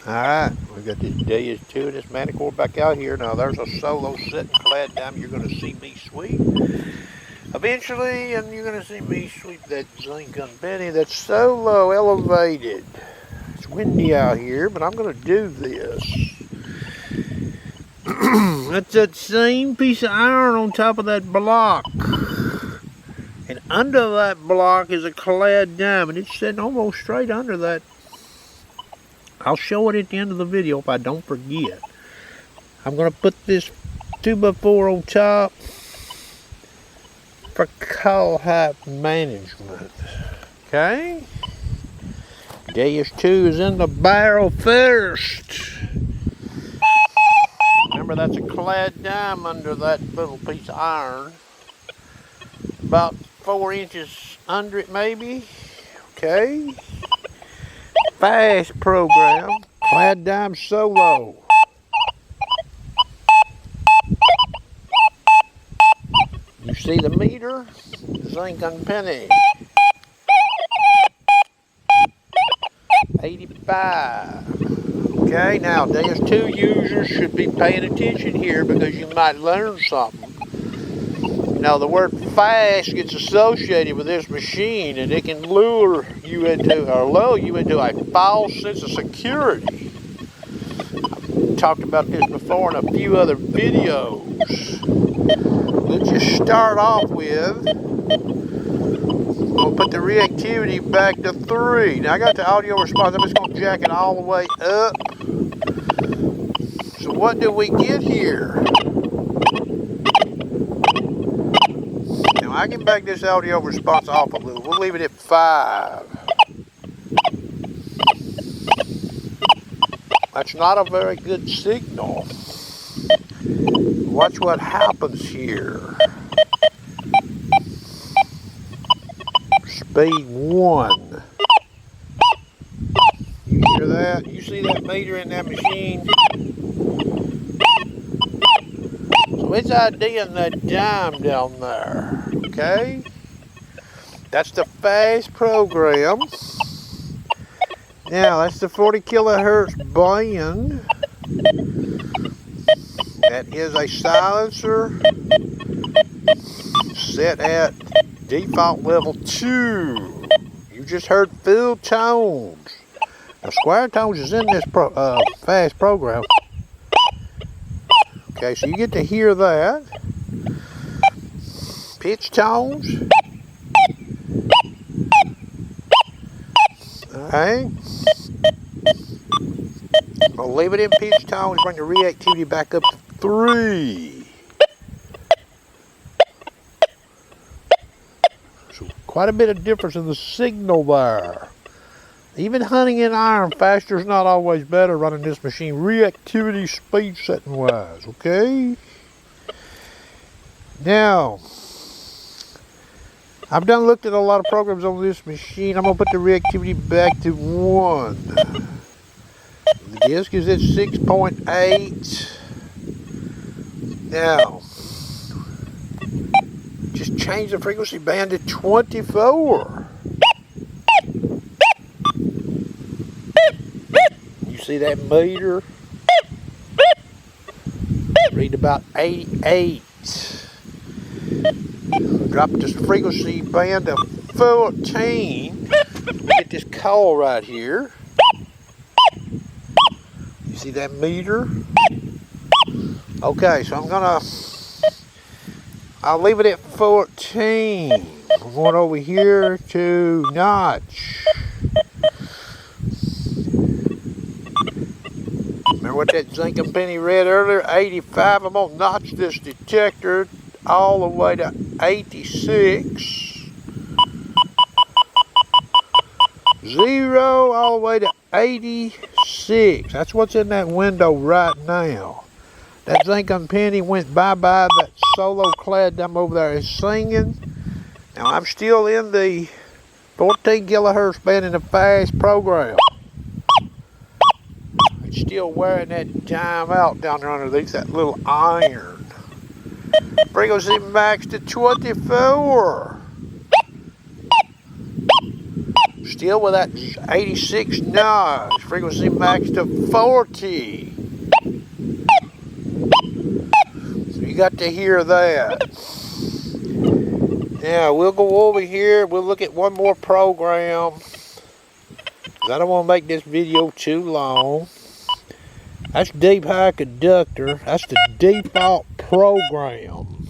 Alright, we've got this Deus 2 and this Manticore back out here. Now there's a solo sitting clad down. You're going to see me sweep eventually, and you're going to see me sweep that zinc unbending that's solo elevated. It's windy out here, but I'm going to do this. That's that same piece of iron on top of that block. And under that block is a clad diamond. It's sitting almost straight under that. I'll show it at the end of the video if I don't forget. I'm going to put this 2x4 on top for coal height management. Okay? Deus 2 is in the barrel first. Remember, that's a clad dime under that little piece of iron. About 4 inches under it, maybe. Okay. Fast program. Clad dime solo. You see the meter? Zinc and penny. 85. Okay, now Deus 2 users should be paying attention here because you might learn something. Now the word fast gets associated with this machine, and it can lure you into, or lull you into a false sense of security. I've talked about this before in a few other videos. Let's just start off with, we'll put the reactivity back to 3. Now I got the audio response, I'm just going to jack it all the way up. So what do we get here? Now I can back this audio response off a little. We'll leave it at 5. That's not a very good signal. Watch what happens here. Speed 1. You hear that? You see that meter in that machine? So it's IDing that dime down there. Okay? That's the fast program. Now that's the 40 kilohertz band. That is a silencer set at default level 2. You just heard full tones. Now square tones is in this fast program. Okay, so you get to hear that. Pitch tones. Alright. I'll leave it in pitch tones, bring the reactivity back up to 3. So quite a bit of difference in the signal there. Even hunting in iron, faster is not always better running this machine, reactivity speed setting wise, okay? Now, I've looked at a lot of programs on this machine. I'm going to put the reactivity back to 1. The disc is at 6.8. Now, just change the frequency band to 24. You see that meter? Read about 88. Drop this frequency band to 14. Get this call right here. You see that meter? Okay, so I'll leave it at 14. We're going over here to notch. Remember what that zinc and penny read earlier? 85. I'm going to notch this detector all the way to 86. 0 all the way to 86. That's what's in that window right now. That zinc and penny went bye-bye. That solo clad dime over there is singing. Now I'm still in the 14 kilohertz band in the fast program. It's still wearing that dime out down there underneath that little iron. Frequency max to 24. Still with that 86 notch. Frequency max to 40. So you got to hear that. Now we'll go over here. We'll look at one more program. I don't want to make this video too long. That's deep high conductor. That's the default program.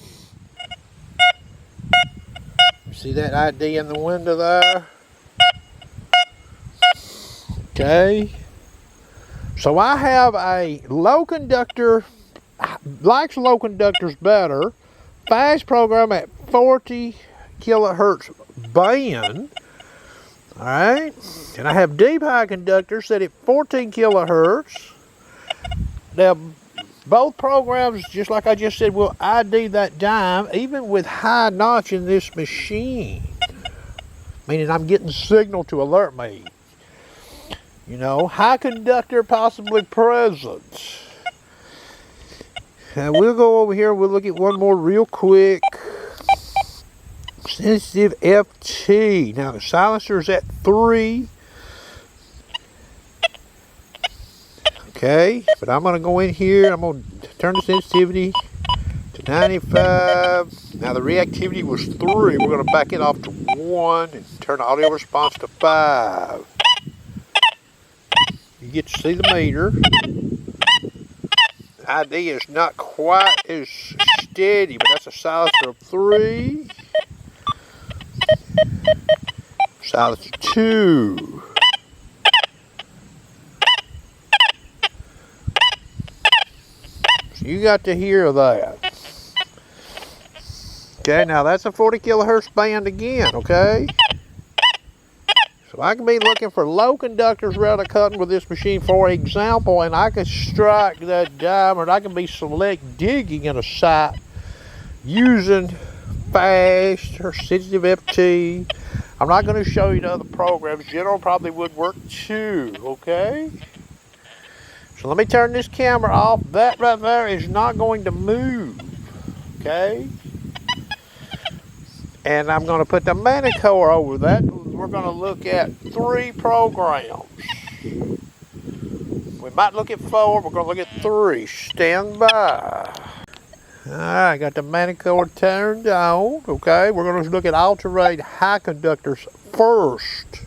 See that ID in the window there? Okay. So I have a low conductor, likes low conductors better, fast program at 40 kilohertz band. Alright. And I have deep high conductor set at 14 kilohertz. Now, both programs, just like I just said, will ID that dime, even with high notch in this machine. Meaning I'm getting signal to alert me. You know, high conductor possibly present. Now we'll go over here and we'll look at one more real quick. Sensitive FT. Now the silencer is at 3. Okay, but I'm going to go in here. I'm going to turn the sensitivity to 95. Now the reactivity was 3. We're going to back it off to 1 and turn the audio response to 5. You get to see the meter. The ID is not quite as steady, but that's a silencer of 3. Silencer 2. You got to hear that. Okay, now that's a 40 kilohertz band again, okay? So I can be looking for low conductors rather cutting with this machine, for example, and I can strike that diamond. I can be select digging in a site using fast or sensitive FT. I'm not going to show you the other programs. General probably would work too, okay? So let me turn this camera off. That right there is not going to move, okay? And I'm going to put the Manticore over that. We're going to look at 3 programs. We might look at 4. We're going to look at 3. Stand by. Alright, got the Manticore turned on. Okay, we're going to look at alternate high conductors first.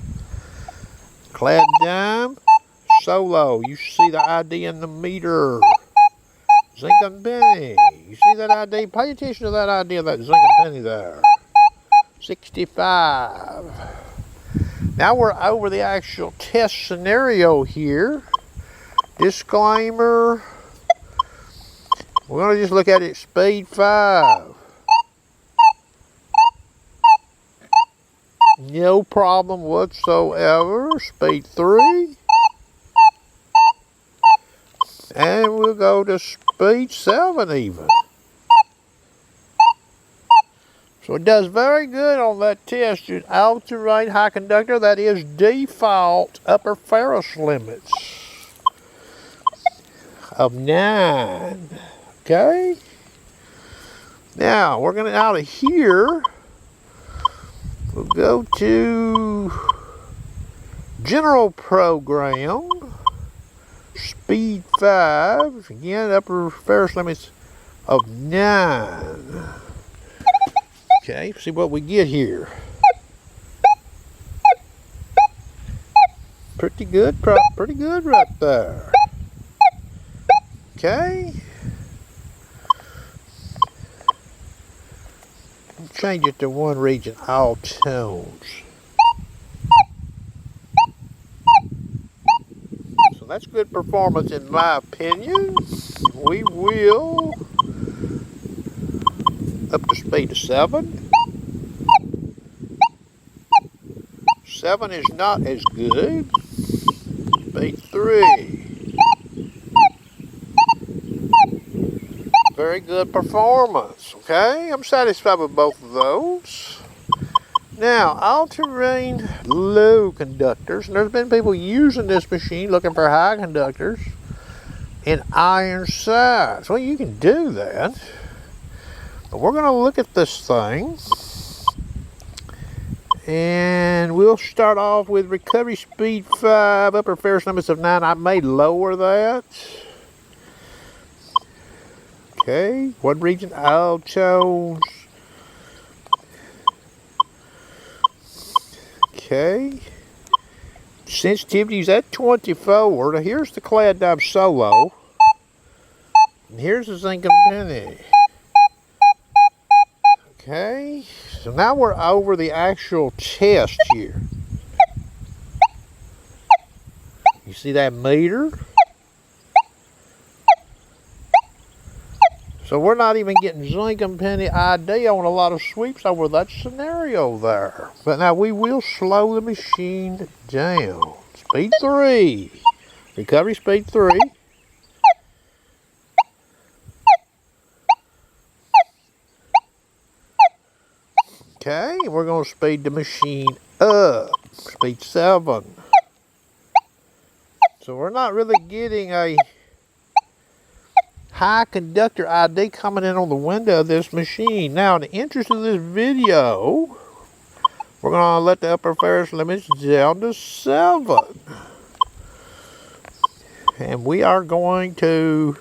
Clad dime. Solo, you see the ID in the meter. Zinc and penny. You see that ID? Pay attention to that ID of that zinc and penny there. 65. Now we're over the actual test scenario here. Disclaimer. We're going to just look at it speed 5. No problem whatsoever. Speed 3. And we'll go to speed 7 even. So it does very good on that test. Alternate high conductor, that is default upper ferrous limits of 9. Okay? Now, we're going to out of here. We'll go to general program. Speed 5, again, upper ferrous limits of 9. Okay, see what we get here. Pretty good right there. Okay. Change it to one region, all tones. That's good performance in my opinion. We will up to speed of 7. 7 is not as good. Speed 3. Very good performance. Okay, I'm satisfied with both of those. Now, all-terrain low conductors. And there's been people using this machine looking for high conductors in iron size. Well, you can do that. But we're going to look at this thing. And we'll start off with recovery speed 5, upper ferrous limits of 9. I may lower that. Okay, what region? Altos. Okay. Sensitivity's at 24. Now here's the clad dime solo. And here's the zinc and penny. Okay, so now we're over the actual test here. You see that meter? So we're not even getting zinc and penny ID on a lot of sweeps over that scenario there. But now we will slow the machine down. Speed 3. Recovery speed 3. Okay, we're going to speed the machine up. Speed 7. So we're not really getting a high conductor ID coming in on the window of this machine. Now, in the interest of this video, we're going to let the upper ferrous limits down to 7. And we are going to,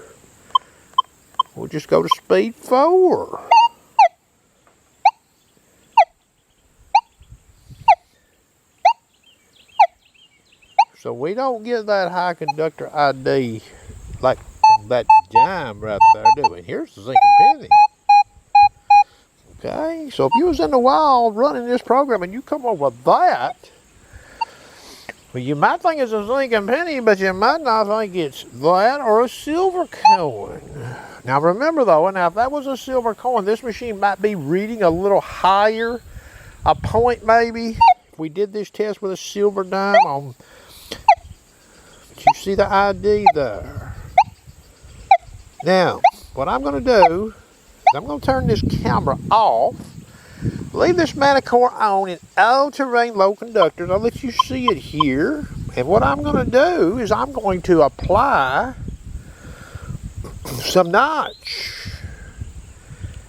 we'll just go to speed 4. So we don't get that high conductor ID like that dime right there, do we? Here's the zinc and penny. Okay, so if you was in the wild running this program and you come up with that, well, you might think it's a zinc and penny, but you might not think it's that or a silver coin. Now remember though, now if that was a silver coin, this machine might be reading a little higher, a point maybe. If we did this test with a silver dime on, you see the ID there. Now, what I'm going to do is I'm going to turn this camera off, leave this Manticore on in all-terrain low conductors. I'll let you see it here. And what I'm going to do is I'm going to apply some notch.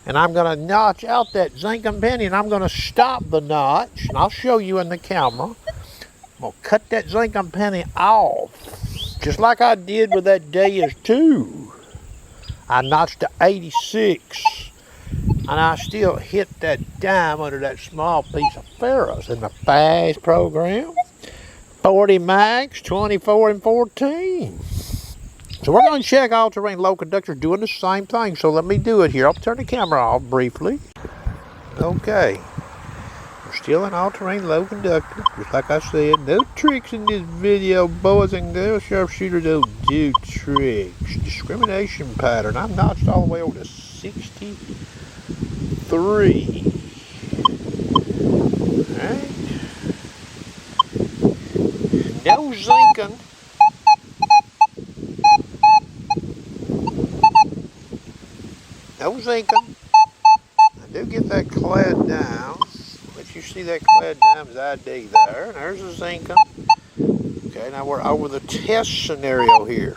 And I'm going to notch out that zinc and penny, and I'm going to stop the notch. And I'll show you in the camera. I'm going to cut that zinc and penny off. Just like I did with that Deus 2. I notched to 86. And I still hit that dime under that small piece of ferrous in the fast program. 40 max, 24 and 14. So we're going to check all-terrain low conductors doing the same thing. So let me do it here. I'll turn the camera off briefly. Okay. We're still an all-terrain low conductor. Just like I said, no tricks in this video, boys and girls. Sharpshooters don't do tricks. Discrimination pattern. I'm notched all the way over to 63. Alright. No zinking. No zinking. I do get that clad down. Let you see that clad dime's ID there. There's a zinking. Okay, now we're over the test scenario here.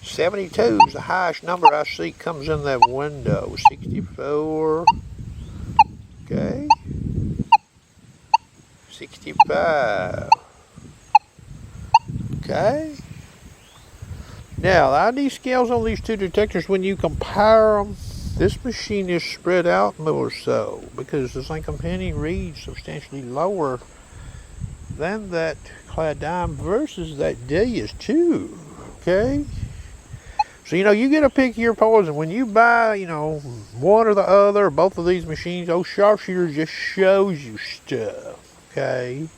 $72 is the highest number I see comes in that window. 64. Okay. 65. Okay. Now, the ID scales on these two detectors, when you compare them, this machine is spread out more so because the zinc and penny reads substantially lower than that clad dime versus that Deus 2. Okay? So, you get to pick your poison. When you buy, one or the other, or both of these machines, those sharpshooters just shows you stuff. Okay?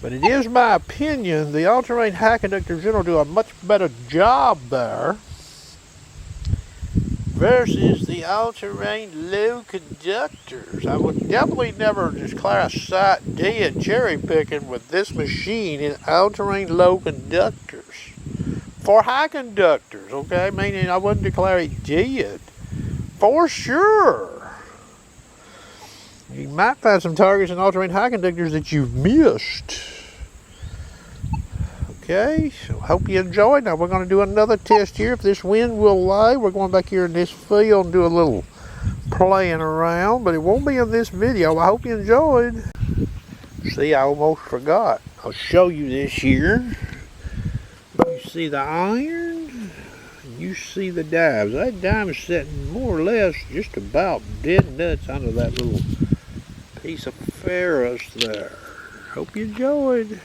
But it is my opinion the all-terrain high conductors will do a much better job there versus the all-terrain low conductors. I would definitely never declare a sight dead cherry picking with this machine in all-terrain low conductors. For high conductors, okay? Meaning I wouldn't declare it dead. For sure. You might find some targets in all-terrain high conductors that you've missed. Okay, so hope you enjoyed. Now we're going to do another test here. If this wind will lay, we're going back here in this field and do a little playing around, but it won't be in this video. I hope you enjoyed. See, I almost forgot. I'll show you this here. You see the iron, you see the dives. That dive is sitting more or less just about dead nuts under that little piece of ferrous there. Hope you enjoyed.